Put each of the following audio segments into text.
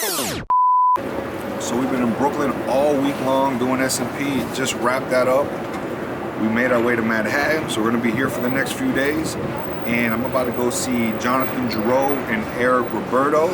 So we've been in Brooklyn all week long doing SMP. Just wrapped that up. We made our way to Manhattan, so we're gonna be here for the next few days. And I'm about to go see Jonathan Gerow and Eric Roberto.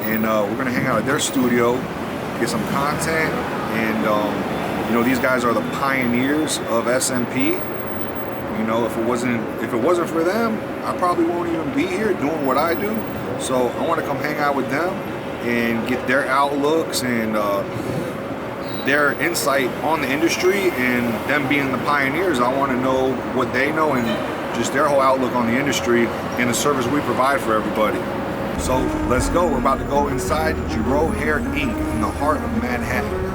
And we're gonna hang out at their studio, get some content. And you know, these guys are the pioneers of SMP. You know, if it wasn't for them, I probably won't even be here doing what I do. So I wanna come hang out with them and get their outlooks and their insight on the industry, and them being the pioneers, I want to know what they know and just their whole outlook on the industry and the service we provide for everybody. So let's go. We're about to go inside Gerow Hair Inc. in the heart of Manhattan.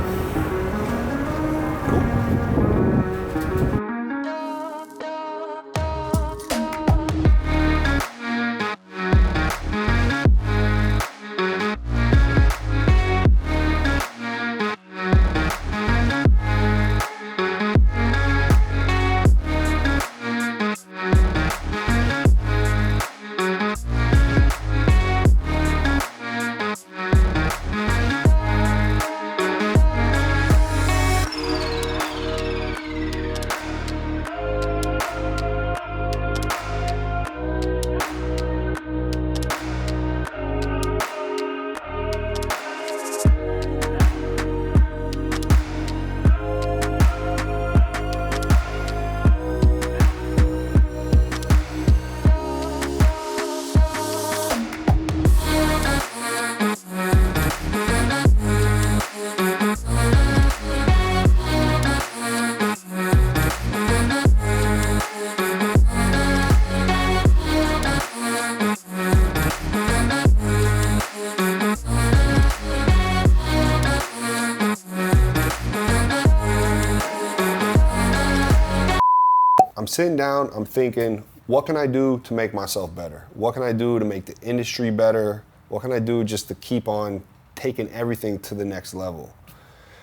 I'm sitting down, I'm thinking, what can I do to make myself better? What can I do to make the industry better? What can I do just to keep on taking everything to the next level?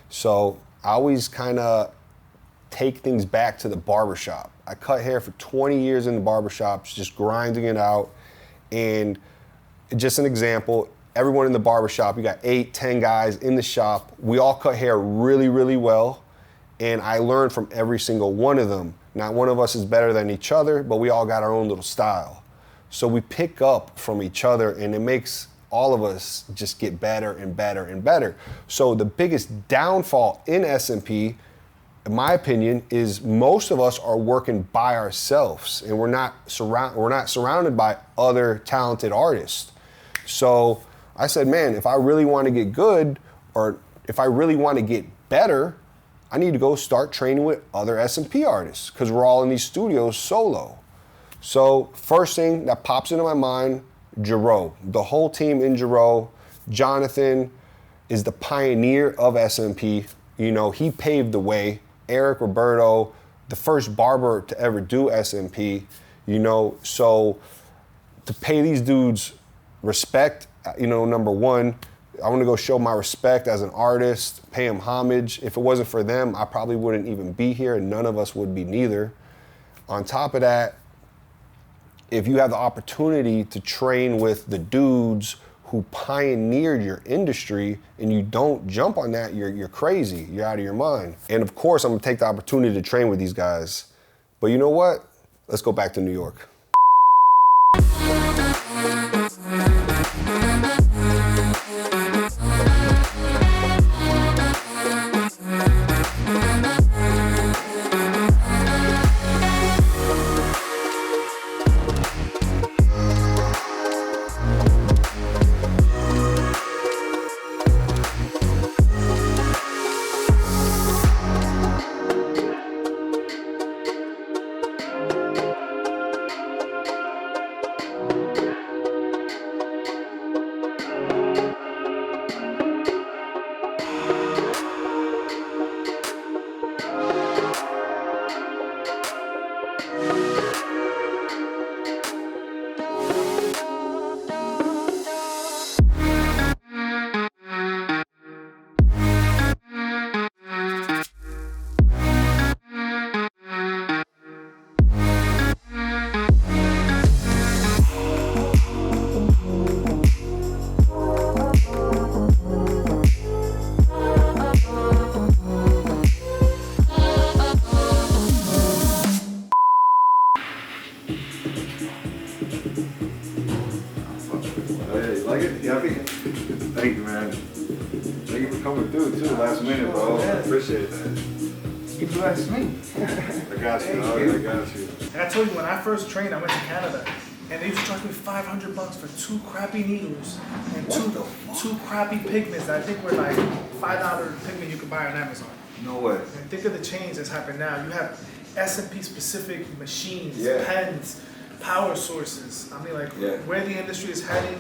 So I always kind of take things back to the barbershop. I cut hair for 20 years in the barbershops, just grinding it out. And just an example, everyone in the barbershop, you got 8, 10 guys in the shop. We all cut hair really, really well. And I learned from every single one of them. Not one of us is better than each other, but we all got our own little style. So we pick up from each other, and it makes all of us just get better and better and better. So the biggest downfall in SMP, in my opinion, is most of us are working by ourselves, and we're not surrounded by other talented artists. So I said, man, if I really want to get good, or if I really want to get better, I need to go start training with other SMP artists, because we're all in these studios solo. So first thing that pops into my mind, Gerow. The whole team in Gerow. Jonathan is the pioneer of SMP. You know, he paved the way. Eric Roberto, the first barber to ever do SMP. You know, so to pay these dudes respect, you know, number one, I want to go show my respect as an artist, pay them homage. If it wasn't for them, I probably wouldn't even be here, and none of us would be neither. On top of that, if you have the opportunity to train with the dudes who pioneered your industry and you don't jump on that, you're crazy, you're out of your mind. And of course, I'm gonna take the opportunity to train with these guys. But you know what? Let's go back to New York. Yeah, you like it? You happy? Thank you, man. Thank you for coming through, too, last minute, bro. I appreciate that. You blessed me. I got you, dog. I got you. And I told you, when I first trained, I went to Canada, and they used to charge me $500 for 2 crappy needles and two crappy pigments that I think were like $5 pigment you could buy on Amazon. No way. And think of the change that's happened now. You have SMP specific machines, Yeah. pens, power sources. I mean, like where the industry is heading,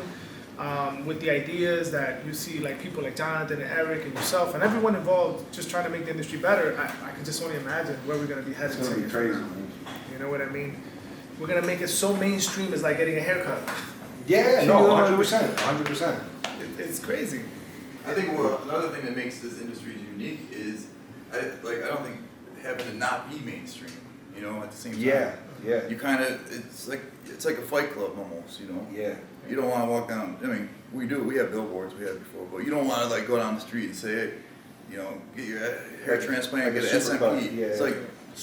with the ideas that you see, like people like Jonathan and Eric and yourself and everyone involved just trying to make the industry better. I can just only imagine where we're going to be headed. It's going to be crazy, man. You know what I mean? We're going to make it so mainstream as like getting a haircut. Yeah, no, 100%. 100%. It's crazy. I think another thing that makes this industry unique is, I don't think having to not be mainstream, you know, at the same time. Yeah. You kind of, it's like a fight club almost, you know? Yeah. You don't want to walk down, I mean, we have billboards, we had before, but you don't want to like go down the street and say, hey, you know, get your hair transplant, get an SMP. Yeah.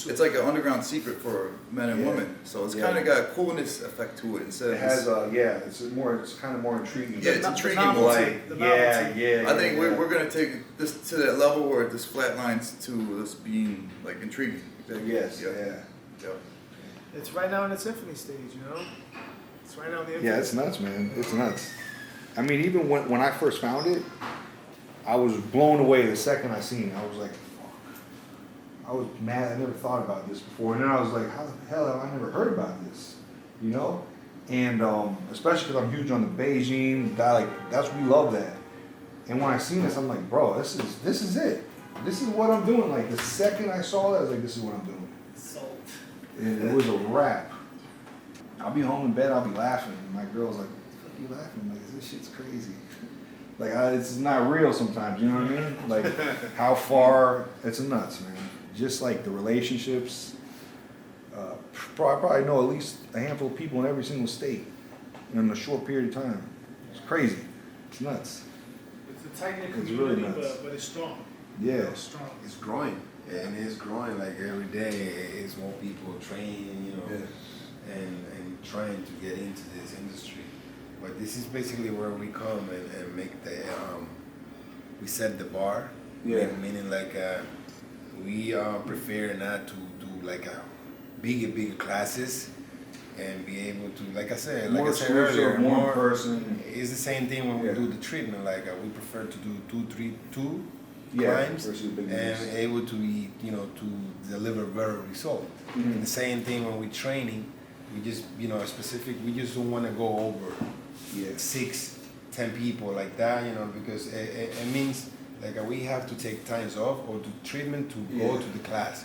It's like an underground secret for men and women. So it's kind of got a coolness effect to it instead of it has it's kind of more intriguing. Yeah, it's intriguing. I think we're gonna take this to that level where this flatlines to this being like intriguing. Yes. Yeah. It's right now in its infinity stage, you know? It's right now in the infinity. Yeah, it's nuts, man. It's nuts. I mean, even when I first found it, I was blown away the second I seen it. I was like, I was mad. I never thought about this before. And then I was like, how the hell have I never heard about this? You know? And especially because I'm huge on the Beijing, we love that. And when I seen this, I'm like, bro, this is it. This is what I'm doing. Like the second I saw that, I was like, this is what I'm doing. Sold. And it was a wrap. I'll be home in bed, I'll be laughing. And my girl's like, what are you laughing? I'm like, this shit's crazy. Like, it's not real sometimes, you know what I mean? Like, how far, it's nuts, man. Just like the relationships. I probably know at least a handful of people in every single state in a short period of time. It's crazy. It's nuts. It's a tight-knit It's community, really nuts. but it's strong. Yeah. It's strong. It's growing, and it's growing like every day. It's more people training, you know, and trying to get into this industry. But this is basically where we come and make the, we set the bar. Yeah. Meaning like we prefer not to do like a bigger classes and be able to, like I said, More earlier, more person. It's the same thing when we do the treatment. Like we prefer to do two crimes and able to be, you know, to deliver better result. Mm-hmm. And the same thing when we're training, we just, you know, we just don't want to go over 6, 10 people like that, you know, because it means like we have to take times off or do treatment to go to the class,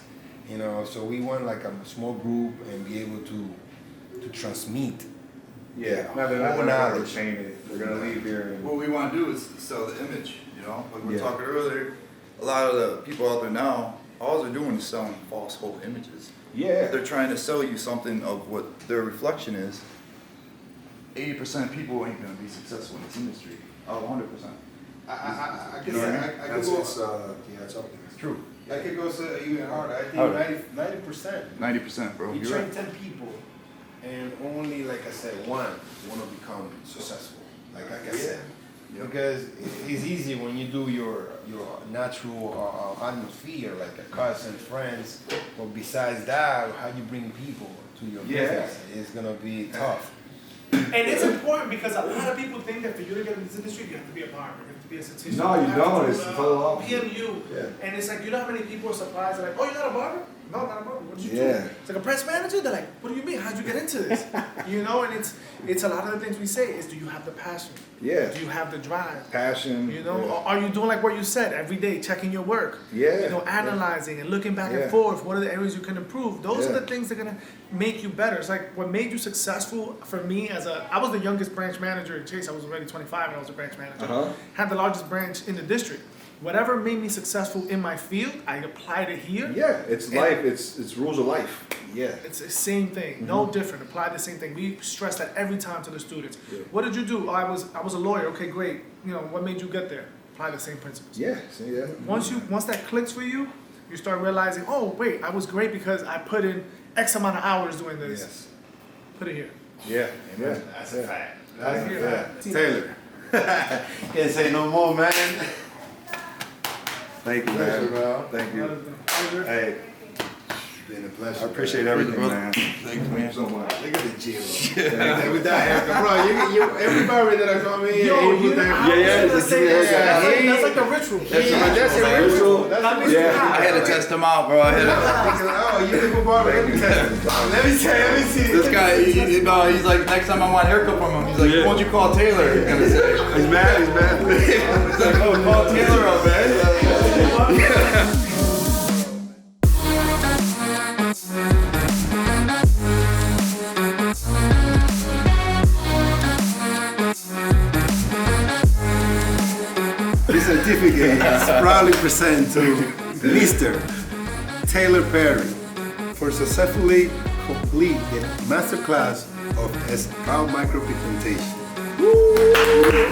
you know. So we want like a small group and be able to transmit. Yeah, now they're not going to change it. They're going to leave here. What we want to do is sell the image, you know. Like we were talking earlier, a lot of the people out there now, all they're doing is selling false hope images. Yeah. They're trying to sell you something of what their reflection is. 80% of people ain't going to be successful in this industry. 100%. I could It's up there. It's true. I could go even harder. I think 90%. 90%, bro. You You're train right. 10 people, and only, like I said, one want to become successful. Like I said, because it's easy when you do your natural atmosphere, like a cousin, friends. But besides that, how you bring people to your business, it's gonna be tough. And it's important because a lot of people think that for you to get in this industry, you have to be a barber, you have to be a esthetician. No, you have don't. to It's do, total opposite. PMU. Yeah. And it's like, you know how many people are surprised? They're like, oh, you're not a barber? No, I'm not a barber. What did you do? Yeah. It's like a press manager? They're like, what do you mean? How'd you get into this? You know, and it's a lot of the things we say is, do you have the passion? Yeah. Do you have the drive? Passion. You know, or are you doing like what you said, every day, checking your work? Yeah. You know, analyzing and looking back and forth. What are the areas you can improve? Those are the things that are gonna make you better. It's like what made you successful for me I was the youngest branch manager at Chase. I was already 25 when I was a branch manager. Had the largest branch in the district. Whatever made me successful in my field, I applied it here. Yeah, it's life. It's rules of life. Yeah. It's the same thing, no different. Apply the same thing. We stress that every time to the students. What did you do? Oh, I was a lawyer. Okay, great. You know, what made you get there? Apply the same principles. Yeah. See, yeah. Once that clicks for you, you start realizing, oh wait, I was great because I put in X amount of hours doing this. Yes. Put it here. Yeah. Yeah. That's a fact. That's Taylor. Can't say no more, man. Thank you, Pleasure, man. bro. Thank you. Hey, Been a pleasure. I appreciate everything, man. Thanks, man. So much. Look at the Gerow. With that haircut, bro. Every barber that I come in, Yo, he put that. That's like a ritual. That's a ritual. That means Yeah. you have. I had to test him out, bro. I had to, Oh, you look a barber. Let me test him. Let me see. this guy, he's like, next time I want a haircut from him, he's like, why don't you call Taylor? He's gonna say. He's mad. He's like, oh, call Taylor up, man. This certificate is proudly present to Mr. Taylor Perry for successfully complete the masterclass of Scalp Micro-Pigmentation. Woo!